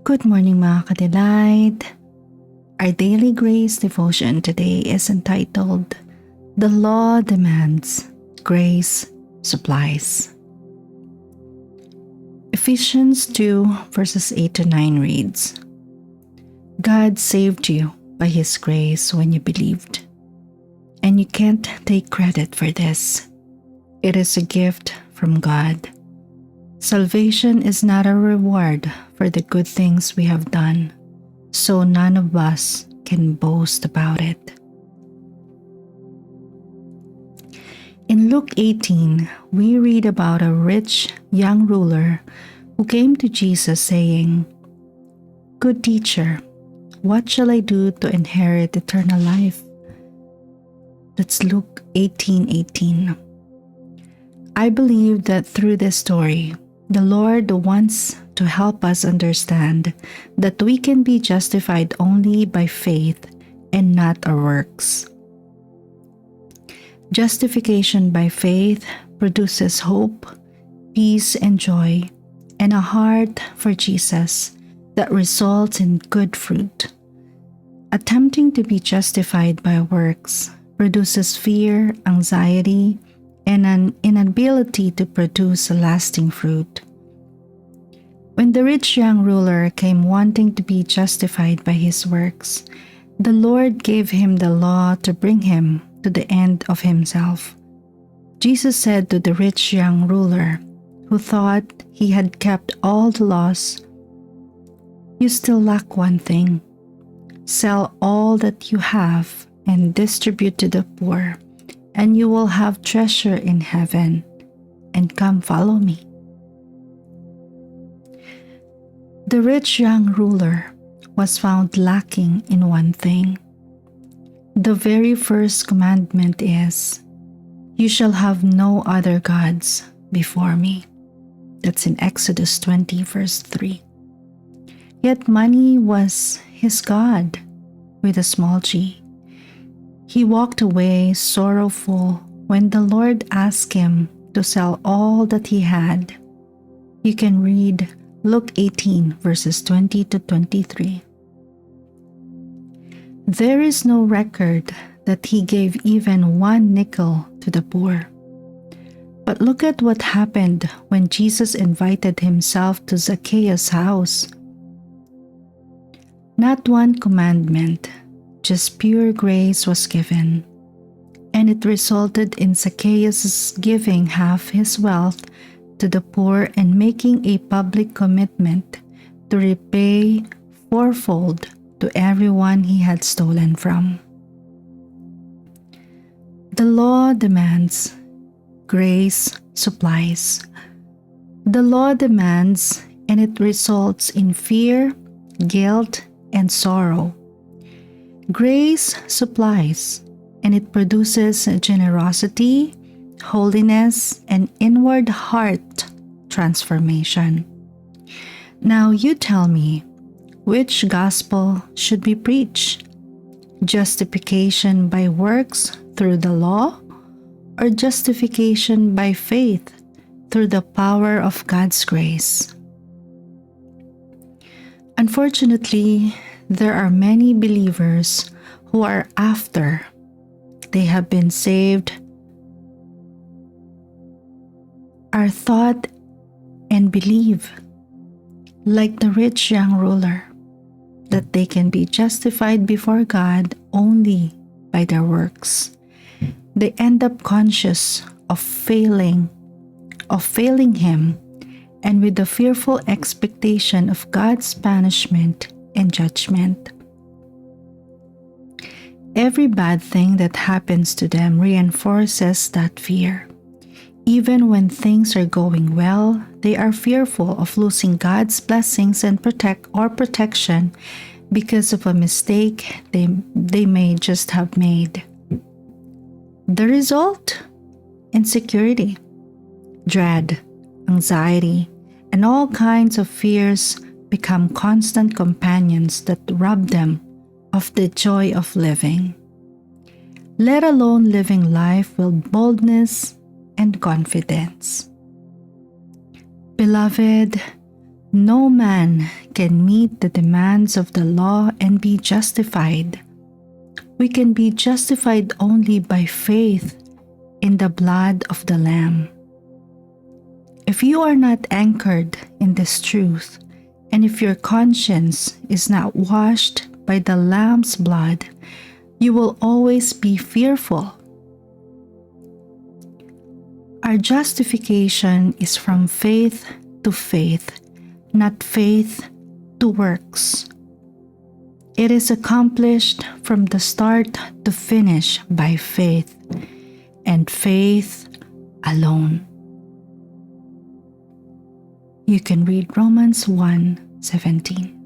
Good morning mga ka-delight. Our daily grace devotion today is entitled, The Law Demands, Grace Supplies. Ephesians 2 verses 8 to 9 reads, God saved you by His grace when you believed, and you can't take credit for this. It is a gift from God. Salvation is not a reward for the good things we have done, so none of us can boast about it. In Luke 18, we read about a rich young ruler who came to Jesus saying, Good teacher, what shall I do to inherit eternal life? That's Luke 18:18. I believe that through this story, the Lord wants to help us understand that we can be justified only by faith and not our works. Justification by faith produces hope, peace, and joy, and a heart for Jesus that results in good fruit. Attempting to be justified by works produces fear, anxiety, and an inability to produce lasting fruit. When the rich young ruler came wanting to be justified by his works, the Lord gave him the law to bring him to the end of himself. Jesus said to the rich young ruler, who thought he had kept all the laws, You still lack one thing. Sell all that you have and distribute to the poor, and you will have treasure in heaven, and come follow me. The rich young ruler was found lacking in one thing. The very first commandment is, You shall have no other gods before me. That's in Exodus 20 verse 3. Yet money was his God with a small g. He walked away sorrowful when the Lord asked him to sell all that he had. You can read Luke 18 verses 20 to 23. There is no record that he gave even one nickel to the poor. But look at what happened when Jesus invited himself to Zacchaeus' house. Not one commandment, just pure grace was given, and it resulted in Zacchaeus giving half his wealth to the poor and making a public commitment to repay fourfold to everyone he had stolen from. The law demands, grace supplies. The law demands, and it results in fear, guilt, and sorrow. Grace supplies, and it produces generosity, holiness, and inward heart transformation. Now you tell me, which gospel should we preach? Justification by works through the law, or justification by faith through the power of God's grace? Unfortunately, there are many believers who are after they have been saved, are thought and believe, like the rich young ruler, that they can be justified before God only by their works. They end up conscious of failing Him, and with the fearful expectation of God's punishment and judgment. Every bad thing that happens to them reinforces that fear. Even when things are going well, they are fearful of losing God's blessings and protection because of a mistake they may just have made. The result? Insecurity, dread, anxiety, and all kinds of fears become constant companions that rob them of the joy of living, let alone living life with boldness and confidence. Beloved, No man can meet the demands of the law and be justified. We can be justified only by faith in the blood of the Lamb. If you are not anchored in this truth, and if your conscience is not washed by the Lamb's blood, you will always be fearful. Our justification is from faith to faith, not faith to works. It is accomplished from the start to finish by faith, and faith alone. You can read Romans 1:17.